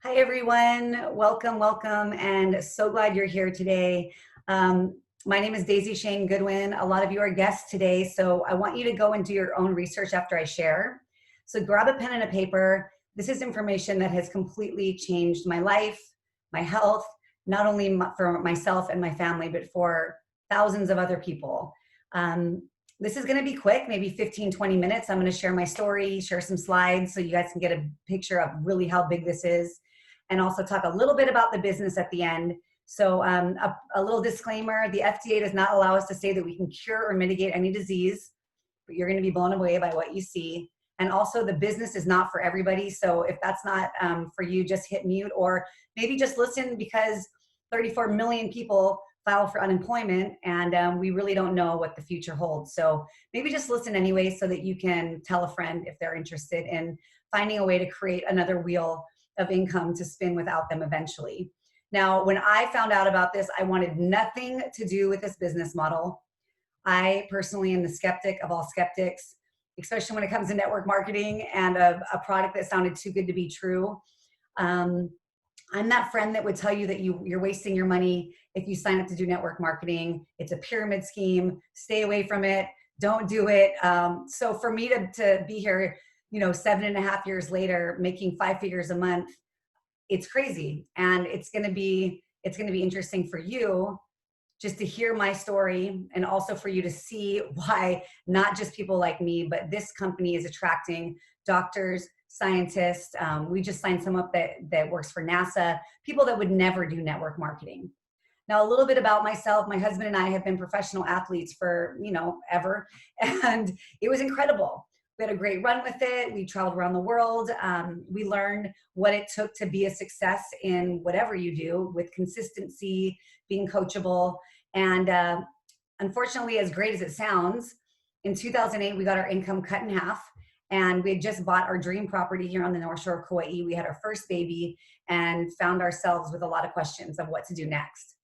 Hi, everyone. Welcome, welcome, and so glad you're here today. My name is Daisy Shane Goodwin. A lot of you are guests today, so I want you to go and do your own research after I share. So grab a pen and a paper. This is information that has completely changed my life, my health, not only for myself and my family, but for thousands of other people. This is going to be quick, maybe 15, 20 minutes. I'm going to share my story, share some slides so you guys can get a picture of really how big this is, and also talk a little bit about the business at the end. So a little disclaimer, the FDA does not allow us to say that we can cure or mitigate any disease, but you're going to be blown away by what you see. And also the business is not for everybody. So if that's not for you, just hit mute, or maybe just listen, because 34 million people file for unemployment, and we really don't know what the future holds. So maybe just listen anyway so that you can tell a friend if they're interested in finding a way to create another wheel of income to spin without them eventually. Now, when I found out about this, I wanted nothing to do with this business model. I personally am the skeptic of all skeptics, especially when it comes to network marketing and a product that sounded too good to be true. I'm that friend that would tell you that you're wasting your money if you sign up to do network marketing. It's a pyramid scheme. Stay away from it. Don't do it. So for me to be here, 7.5 years later, making 5 figures a month, it's crazy. And it's going to be interesting for you just to hear my story, and also for you to see why not just people like me, but this company is attracting doctors, scientists. We just signed some up that works for NASA, people that would never do network marketing. Now, a little bit about myself. My husband and I have been professional athletes for, ever. And it was incredible. We had a great run with it. We traveled around the world. We learned what it took to be a success in whatever you do, with consistency, being coachable. And unfortunately, as great as it sounds, in 2008, we got our income cut in half. And we had just bought our dream property here on the North Shore of Kauai. We had our first baby and found ourselves with a lot of questions of what to do next.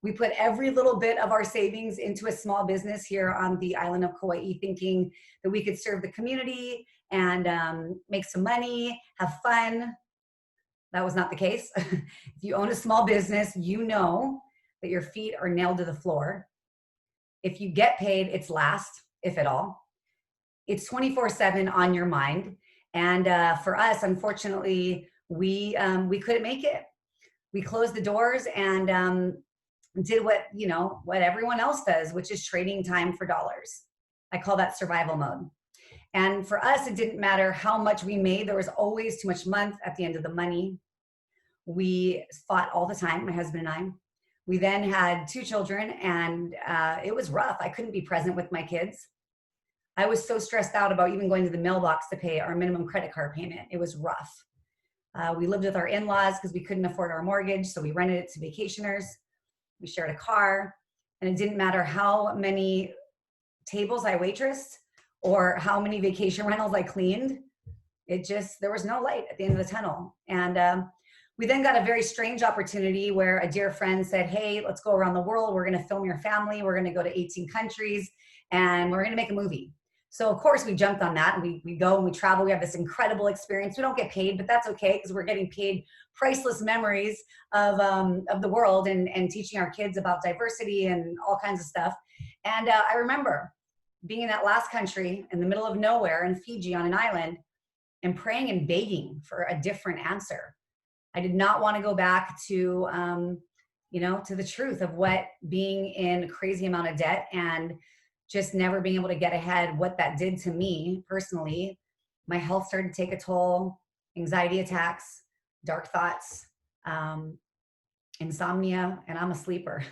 We put every little bit of our savings into a small business here on the island of Kauai, thinking that we could serve the community and make some money, have fun. That was not the case. If you own a small business, you know that your feet are nailed to the floor. If you get paid, it's last, if at all. It's 24/7 on your mind. And for us, unfortunately, we couldn't make it. We closed the doors and did what everyone else does, which is trading time for dollars. I call that survival mode. And for us, it didn't matter how much we made. There was always too much month at the end of the money. We fought all the time, my husband and I. We then had 2 children, and it was rough. I couldn't be present with my kids. I was so stressed out about even going to the mailbox to pay our minimum credit card payment. It was rough. We lived with our in-laws because we couldn't afford our mortgage, so we rented it to vacationers. We shared a car, and it didn't matter how many tables I waitressed or how many vacation rentals I cleaned. There was no light at the end of the tunnel. And we then got a very strange opportunity where a dear friend said, hey, let's go around the world. We're going to film your family. We're going to go to 18 countries, and we're going to make a movie. So of course we jumped on that, and we go and we travel. We have this incredible experience. We don't get paid, but that's okay, because we're getting paid priceless memories of the world and teaching our kids about diversity and all kinds of stuff. And I remember being in that last country in the middle of nowhere in Fiji on an island and praying and begging for a different answer. I did not want to go back to, to the truth of what being in a crazy amount of debt and just never being able to get ahead, what that did to me personally. My health started to take a toll, anxiety attacks, dark thoughts, insomnia, and I'm a sleeper.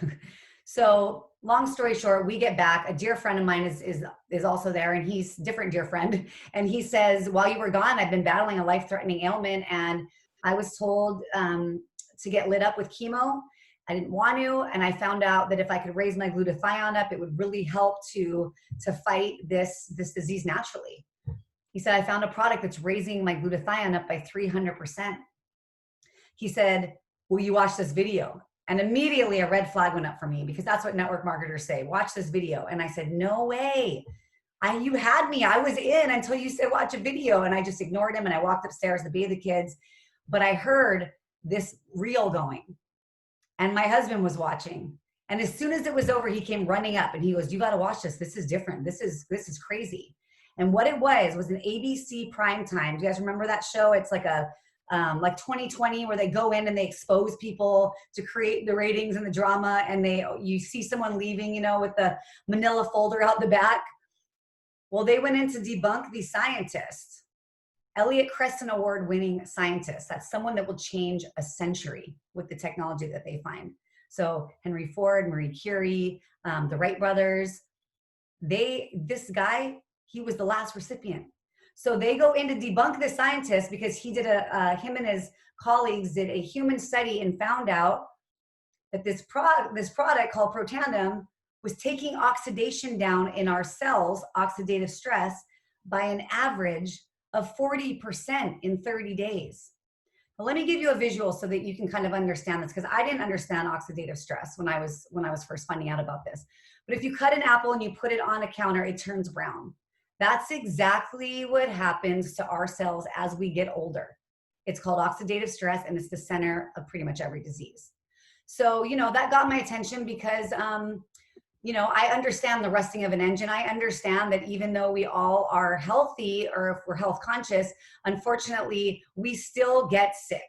So long story short, we get back. A dear friend of mine is also there, and he's a different dear friend. And he says, while you were gone, I've been battling a life-threatening ailment, and I was told to get lit up with chemo. I didn't want to, and I found out that if I could raise my glutathione up, it would really help to fight this disease naturally. He said, I found a product that's raising my glutathione up by 300%. He said, will you watch this video? And immediately a red flag went up for me, because that's what network marketers say. Watch this video. And I said, no way. You had me. I was in until you said watch a video. And I just ignored him, and I walked upstairs to bathe the kids. But I heard this reel going. And my husband was watching. And as soon as it was over, he came running up and he goes, "You got to watch this. This is different. This is crazy." And what it was an ABC primetime. Do you guys remember that show? It's like a like 2020, where they go in and they expose people to create the ratings and the drama, and you see someone leaving, you know, with the manila folder out the back. Well, they went in to debunk these scientists. Elliott Creston Award winning scientists. That's someone that will change a century with the technology that they find. So Henry Ford, Marie Curie, the Wright brothers, this guy, he was the last recipient. So they go in to debunk the scientist because he did him and his colleagues did a human study and found out that this product called Protandim was taking oxidation down in our cells, oxidative stress, by an average of 40% in 30 days. But let me give you a visual so that you can kind of understand this, because I didn't understand oxidative stress when I was first finding out about this. But if you cut an apple and you put it on a counter, it turns brown. That's exactly what happens to our cells as we get older. It's called oxidative stress, and it's the center of pretty much every disease. So, you know, that got my attention because, you know, I understand the rusting of an engine. I understand that even though we all are healthy, or if we're health conscious, unfortunately, we still get sick.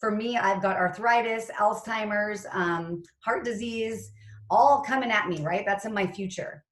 For me, I've got arthritis, Alzheimer's, heart disease, all coming at me, right? That's in my future.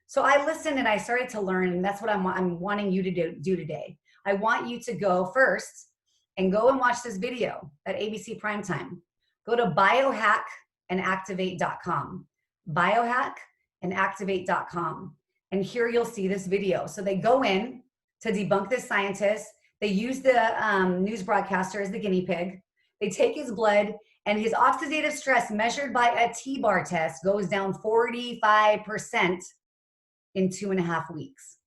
So I listened and I started to learn, and that's what I'm wanting you to do today. I want you to go first and go and watch this video at ABC Primetime. Go to biohackandactivate.com. Biohackandactivate.com. And here you'll see this video. So they go in to debunk this scientist. They use the news broadcaster as the guinea pig. They take his blood, and his oxidative stress measured by a T-bar test goes down 45% in 2.5 weeks.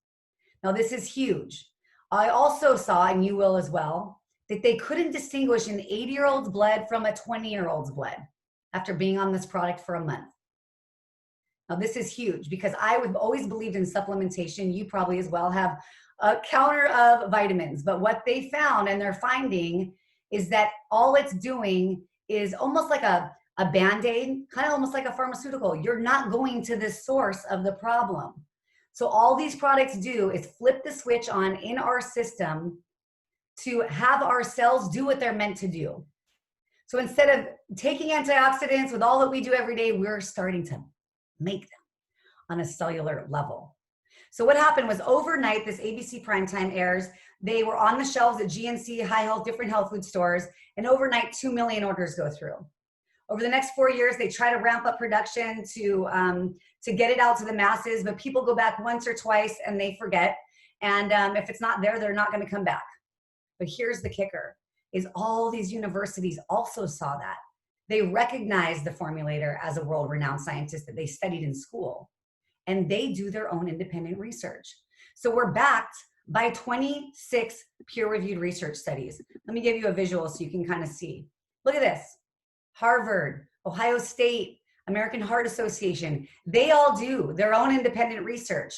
Now, this is huge. I also saw, and you will as well, that they couldn't distinguish an 80-year-old's blood from a 20-year-old's blood after being on this product for a month. Now, this is huge because I've always believed in supplementation. You probably as well have a counter of vitamins. But what they found and they're finding is that all it's doing is almost like a Band-Aid, kind of almost like a pharmaceutical. You're not going to the source of the problem. So all these products do is flip the switch on in our system to have our cells do what they're meant to do. So instead of taking antioxidants with all that we do every day, we're starting to make them on a cellular level. So what happened was overnight, this ABC Primetime airs, they were on the shelves at GNC, High Health, different health food stores, and overnight 2 million orders go through. Over the next 4 years, they try to ramp up production to get it out to the masses, but people go back once or twice and they forget. And if it's not there, they're not going to come back. But here's the kicker, is all these universities also saw that. They recognized the formulator as a world-renowned scientist that they studied in school, and they do their own independent research. So we're backed by 26 peer-reviewed research studies. Let me give you a visual so you can kind of see. Look at this. Harvard, Ohio State, American Heart Association, they all do their own independent research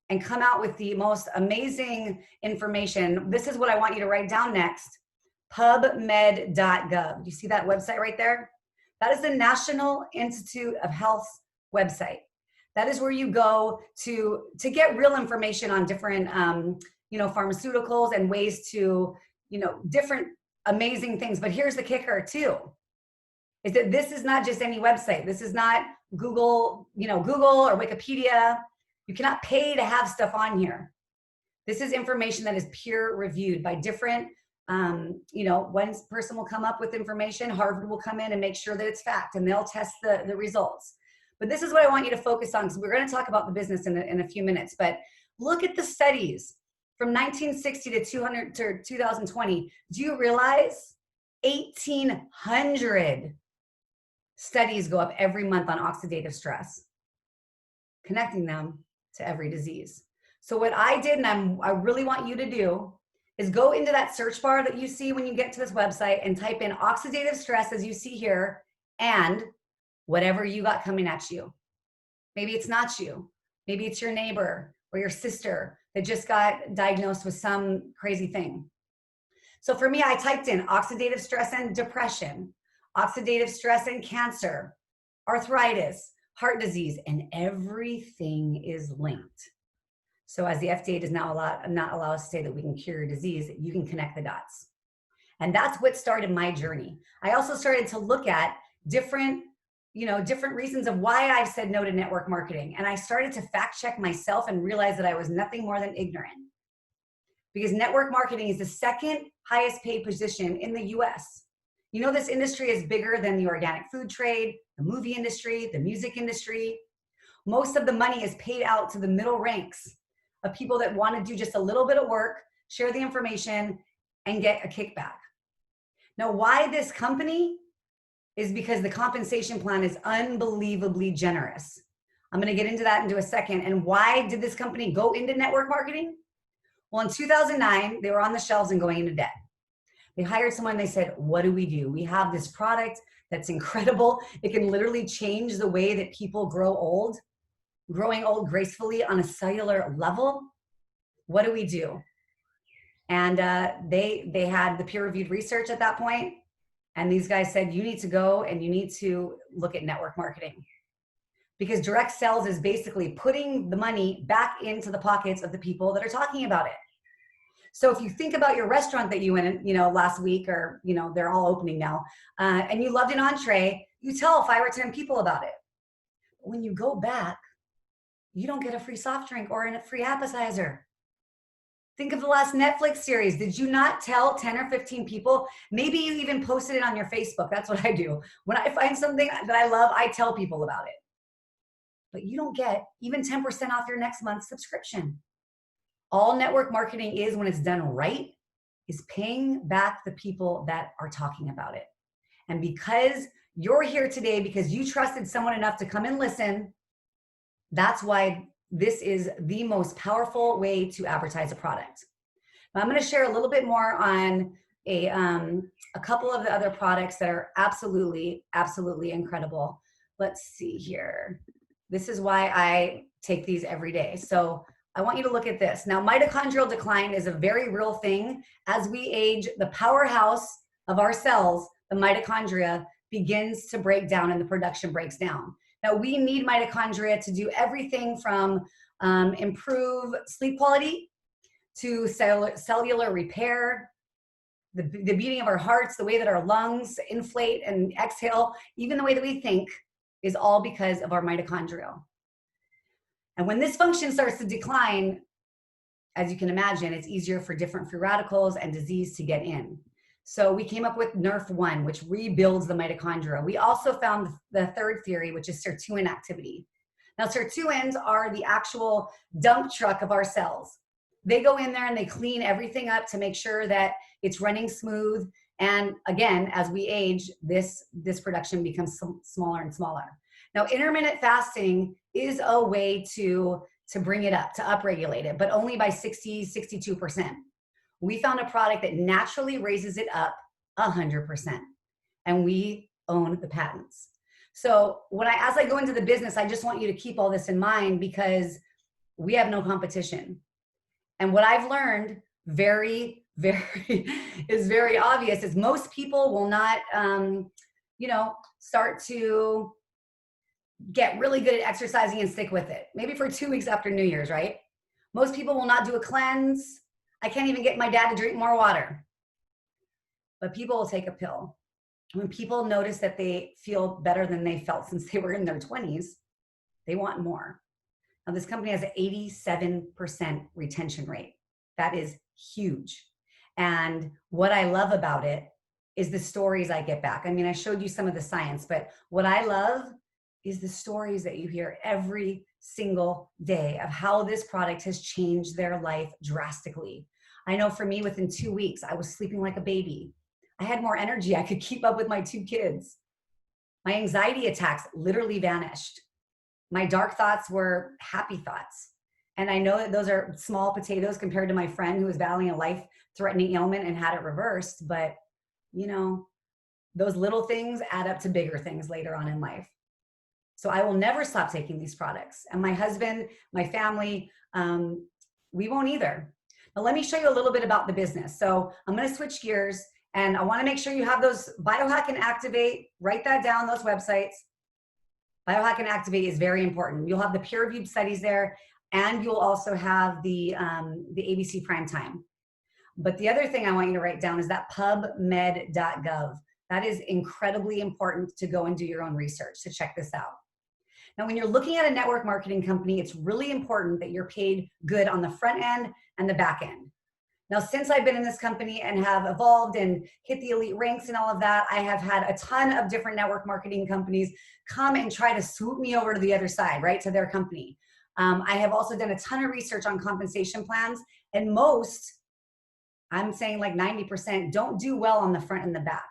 and come out with the most amazing information. This is what I want you to write down next. PubMed.gov. Do you see that website right there? That is the National Institute of Health's website. That is where you go to get real information on different pharmaceuticals and ways to, different amazing things. But here's the kicker too, is that this is not just any website. This is not Google or Wikipedia. You cannot pay to have stuff on here. This is information that is peer reviewed by different, one person will come up with information, Harvard will come in and make sure that it's fact, and they'll test the results. But this is what I want you to focus on, because we're going to talk about the business in a few minutes. But look at the studies from 1960 to 2020. Do you realize 1,800 studies go up every month on oxidative stress, connecting them to every disease? So what I did, and I really want you to do, is go into that search bar that you see when you get to this website and type in oxidative stress, as you see here, and whatever you got coming at you. Maybe it's not you. Maybe it's your neighbor or your sister that just got diagnosed with some crazy thing. So for me, I typed in oxidative stress and depression, oxidative stress and cancer, arthritis, heart disease, and everything is linked. So as the FDA does not allow us to say that we can cure your disease, you can connect the dots. And that's what started my journey. I also started to look at different reasons of why I've said no to network marketing. And I started to fact check myself and realize that I was nothing more than ignorant. Because network marketing is the second highest paid position in the US. You know, this industry is bigger than the organic food trade, the movie industry, the music industry. Most of the money is paid out to the middle ranks of people that want to do just a little bit of work, share the information, and get a kickback. Now, why this company is because the compensation plan is unbelievably generous. I'm going to get into that into a second. And why did this company go into network marketing? Well, in 2009, they were on the shelves and going into debt. They hired someone. They said, what do? We have this product that's incredible. It can literally change the way that people grow old, growing old gracefully on a cellular level. What do? And they had the peer-reviewed research at that point. And these guys said, you need to go and you need to look at network marketing. Because direct sales is basically putting the money back into the pockets of the people that are talking about it. So if you think about your restaurant that you went in, last week, or, they're all opening now, and you loved an entree, you tell 5 or 10 people about it. But when you go back, you don't get a free soft drink or a free appetizer. Think of the last Netflix series. Did you not tell 10 or 15 people? Maybe you even posted it on your Facebook. That's what I do. When I find something that I love, I tell people about it. But you don't get even 10% off your next month's subscription. All network marketing is, when it's done right, is paying back the people that are talking about it. And because you're here today, because you trusted someone enough to come and listen, that's why this is the most powerful way to advertise a product. Now, I'm going to share a little bit more on a couple of the other products that are absolutely, absolutely incredible. Let's see here. This is why I take these every day. So I want you to look at this. Now, mitochondrial decline is a very real thing. As we age, the powerhouse of our cells, the mitochondria, begins to break down and the production breaks down. Now, we need mitochondria to do everything from improve sleep quality to cellular repair, the beating of our hearts, the way that our lungs inflate and exhale, even the way that we think, is all because of our mitochondria. And when this function starts to decline, as you can imagine, it's easier for different free radicals and disease to get in. So we came up with NRF1, which rebuilds the mitochondria. We also found the third theory, which is sirtuin activity. Now, sirtuins are the actual dump truck of our cells. They go in there and they clean everything up to make sure that it's running smooth. And again, as we age, this production becomes smaller and smaller. Now, intermittent fasting is a way to bring it up, to upregulate it, but only by 62%. We found a product that naturally raises it up 100%, and we own the patents. So as I go into the business, I just want you to keep all this in mind, because we have no competition. And what I've learned is very obvious is most people will not, start to get really good at exercising and stick with it. Maybe for 2 weeks after New Year's, right? Most people will not do a cleanse. I can't even get my dad to drink more water. But people will take a pill. When people notice that they feel better than they felt since they were in their 20s, they want more. Now, this company has an 87% retention rate. That is huge. And what I love about it is the stories I get back. I mean, I showed you some of the science, but what I love is the stories that you hear every single day of how this product has changed their life drastically. I know for me, within 2 weeks, I was sleeping like a baby. I had more energy. I could keep up with my 2 kids. My anxiety attacks literally vanished. My dark thoughts were happy thoughts. And I know that those are small potatoes compared to my friend who was battling a life-threatening ailment and had it reversed. But, those little things add up to bigger things later on in life. So I will never stop taking these products. And my husband, my family, we won't either. Now, let me show you a little bit about the business. So I'm going to switch gears, and I want to make sure you have those Biohack and Activate. Write that down, those websites. Biohack and Activate is very important. You'll have the peer-reviewed studies there, and you'll also have the ABC Prime Time. But the other thing I want you to write down is that pubmed.gov. That is incredibly important to go and do your own research to check this out. Now, when you're looking at a network marketing company, it's really important that you're paid good on the front end and the back end. Now, since I've been in this company and have evolved and hit the elite ranks and all of that, I have had a ton of different network marketing companies come and try to swoop me over to the other side, right, to their company. I have also done a ton of research on compensation plans, and most, I'm saying like 90%, don't do well on the front and the back.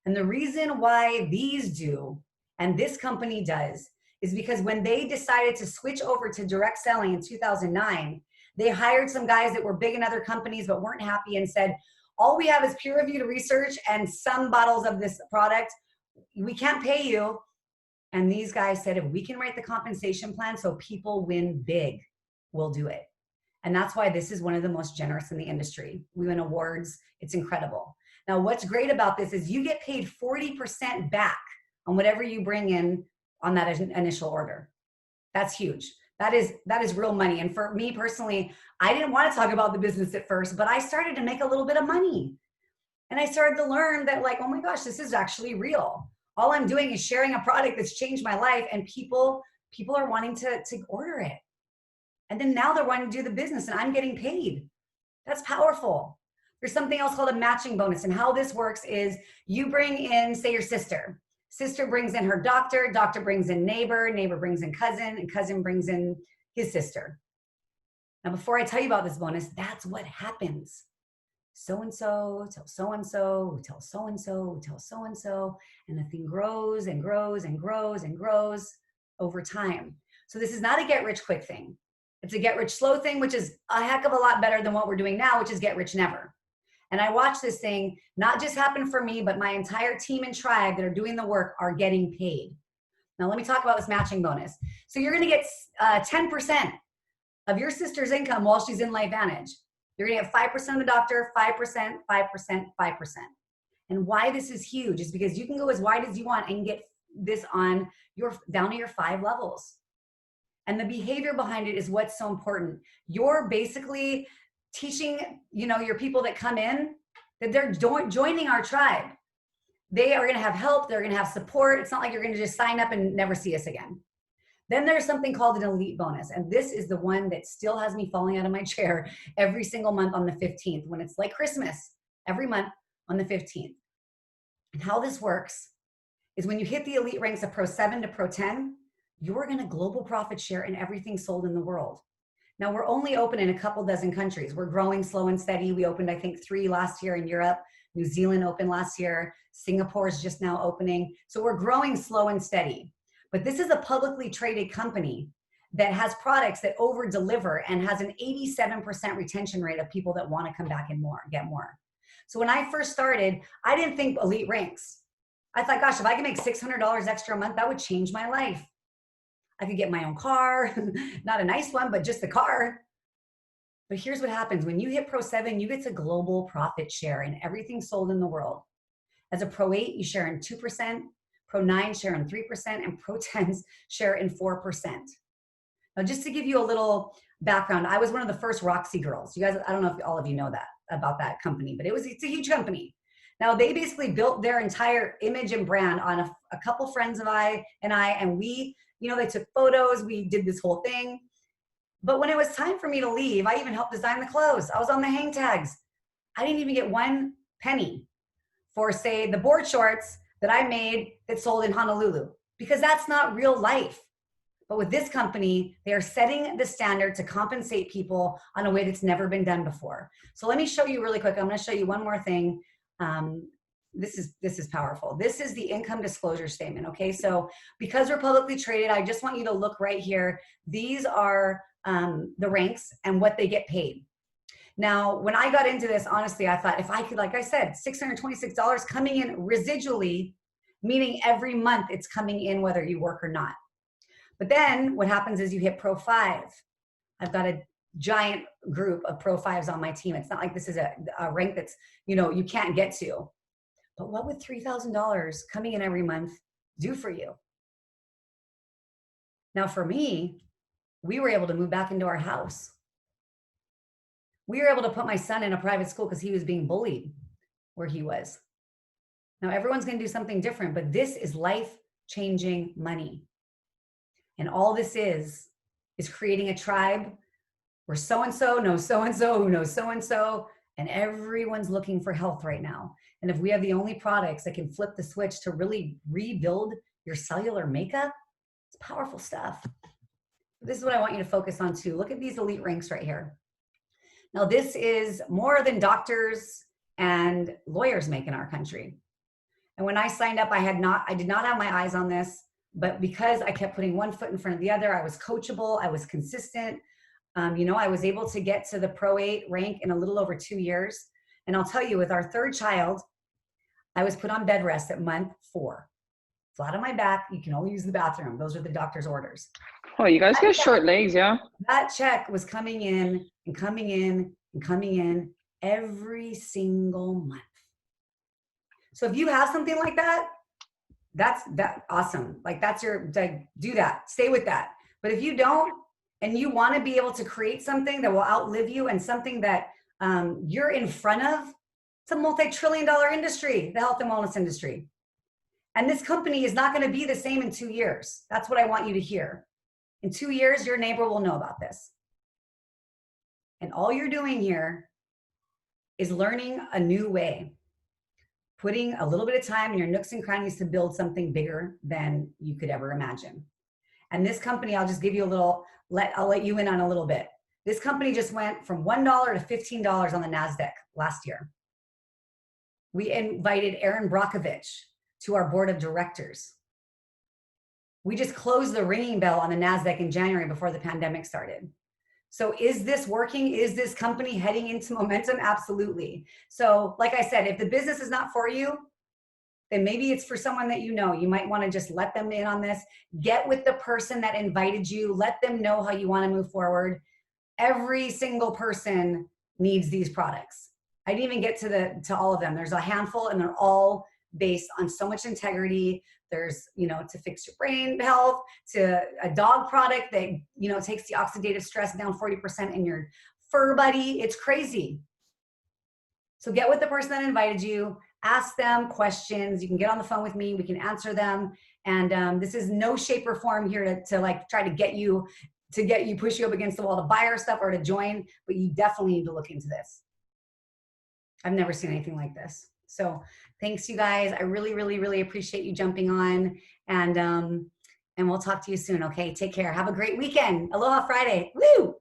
And the reason why these do, and this company does, is because when they decided to switch over to direct selling in 2009, they hired some guys that were big in other companies but weren't happy and said, all we have is peer-reviewed research and some bottles of this product. We can't pay you. And these guys said, if we can write the compensation plan so people win big, we'll do it. And that's why this is one of the most generous in the industry. We win awards. It's incredible. Now, what's great about this is you get paid 40% back on whatever you bring in on that initial order. That's huge. That is real money. And for me personally, I didn't want to talk about the business at first, but I started to make a little bit of money. And I started to learn that, like, oh my gosh, this is actually real. All I'm doing is sharing a product that's changed my life, and people are wanting to order it. And then now they're wanting to do the business, and I'm getting paid. That's powerful. There's something else called a matching bonus. And how this works is you bring in, say, your sister. Sister brings in her doctor, doctor brings in neighbor, neighbor brings in cousin, and cousin brings in his sister. Now, before I tell you about this bonus, that's what happens. So-and-so tells so-and-so, who tells so-and-so, who tells so-and-so, and the thing grows and grows and grows and grows over time. So this is not a get-rich-quick thing. It's a get-rich-slow thing, which is a heck of a lot better than what we're doing now, which is get-rich-never. And I watch this thing not just happen for me, but my entire team and tribe that are doing the work are getting paid. Now, let me talk about this matching bonus. So you're going to get 10% of your sister's income while she's in LifeVantage. You're going to get 5% of the doctor, 5%, 5%, 5%. And why this is huge is because you can go as wide as you want and get this on down to your 5 levels. And the behavior behind it is what's so important. You're basically teaching, your people that come in that they're joining our tribe. They are going to have help. They're going to have support. It's not like you're going to just sign up and never see us again. Then there's something called an elite bonus. And this is the one that still has me falling out of my chair every single month on the 15th, when it's like Christmas, every month on the 15th. And how this works is when you hit the elite ranks of Pro 7 to Pro 10, you're going to global profit share in everything sold in the world. Now, we're only open in a couple dozen countries. We're growing slow and steady. We opened, I think, 3 last year in Europe. New Zealand opened last year. Singapore is just now opening. So we're growing slow and steady. But this is a publicly traded company that has products that over deliver and has an 87% retention rate of people that want to come back and get more. So when I first started, I didn't think elite ranks. I thought, gosh, if I could make $600 extra a month, that would change my life. I could get my own car, not a nice one, but just the car. But here's what happens. When you hit Pro 7, you get to global profit share in everything sold in the world. As a Pro 8, you share in 2%. Pro 9 share in 3%, and Pro 10s share in 4%. Now, just to give you a little background, I was one of the first Roxy girls. You guys, I don't know if all of you know that about that company, but it's a huge company. Now, they basically built their entire image and brand on a couple friends of I, and we, they took photos, we did this whole thing. But when it was time for me to leave, I even helped design the clothes. I was on the hang tags. I didn't even get 1 penny for, say, the board shorts that I made that sold in Honolulu, because that's not real life. But with this company, they are setting the standard to compensate people on a way that's never been done before. So let me show you really quick. I'm going to show you one more thing. This is powerful. This is the income disclosure statement. Okay, so because we're publicly traded, I just want you to look right here. These are the ranks and what they get paid. Now, when I got into this, honestly, I thought if I could, like I said, $626 coming in residually, meaning every month it's coming in whether you work or not. But then what happens is you hit Pro 5. I've got a giant group of Pro 5s on my team. It's not like this is a rank that's, you can't get to. But what would $3,000 coming in every month do for you? Now, for me, we were able to move back into our house. We were able to put my son in a private school because he was being bullied where he was. Now, everyone's going to do something different, but this is life-changing money. And all this is creating a tribe where so-and-so knows so-and-so who knows so-and-so, and everyone's looking for health right now. And if we have the only products that can flip the switch to really rebuild your cellular makeup, it's powerful stuff. This is what I want you to focus on too. Look at these elite ranks right here. Now, this is more than doctors and lawyers make in our country. And when I signed up, I did not have my eyes on this, but because I kept putting one foot in front of the other, I was coachable, I was consistent. I was able to get to the Pro 8 rank in a little over 2 years. And I'll tell you, with our third child, I was put on bed rest at month 4. Flat on my back, you can only use the bathroom. Those are the doctor's orders. Oh, you guys got short legs, yeah? That check was coming in and coming in and coming in every single month. So if you have something like that, that's awesome. Like do that, stay with that. But if you don't, and you want to be able to create something that will outlive you and something that you're in front of, it's a multi-trillion-dollar industry, the health and wellness industry. And this company is not going to be the same in 2 years. That's what I want you to hear. In 2 years, your neighbor will know about this. And all you're doing here is learning a new way, putting a little bit of time in your nooks and crannies to build something bigger than you could ever imagine. And this company, I'll just give you I'll let you in on a little bit. This company just went from $1 to $15 on the NASDAQ last year. We invited Aaron Brockovich to our board of directors. We just closed the ringing bell on the NASDAQ in January before the pandemic started. So is this working? Is this company heading into momentum? Absolutely. So like I said, if the business is not for you, then maybe it's for someone that you know. You might want to just let them in on this. Get with the person that invited you. Let them know how you want to move forward. Every single person needs these products. I didn't even get to all of them. There's a handful, and they're all based on so much integrity. There's, to fix your brain health, to a dog product that, takes the oxidative stress down 40% in your fur buddy. It's crazy. So get with the person that invited you, ask them questions. You can get on the phone with me. We can answer them. And this is no shape or form here to like try to get you, push you up against the wall to buy our stuff or to join, but you definitely need to look into this. I've never seen anything like this. So thanks, you guys. I really, really, really appreciate you jumping on, and we'll talk to you soon. Okay. Take care. Have a great weekend. Aloha Friday. Woo!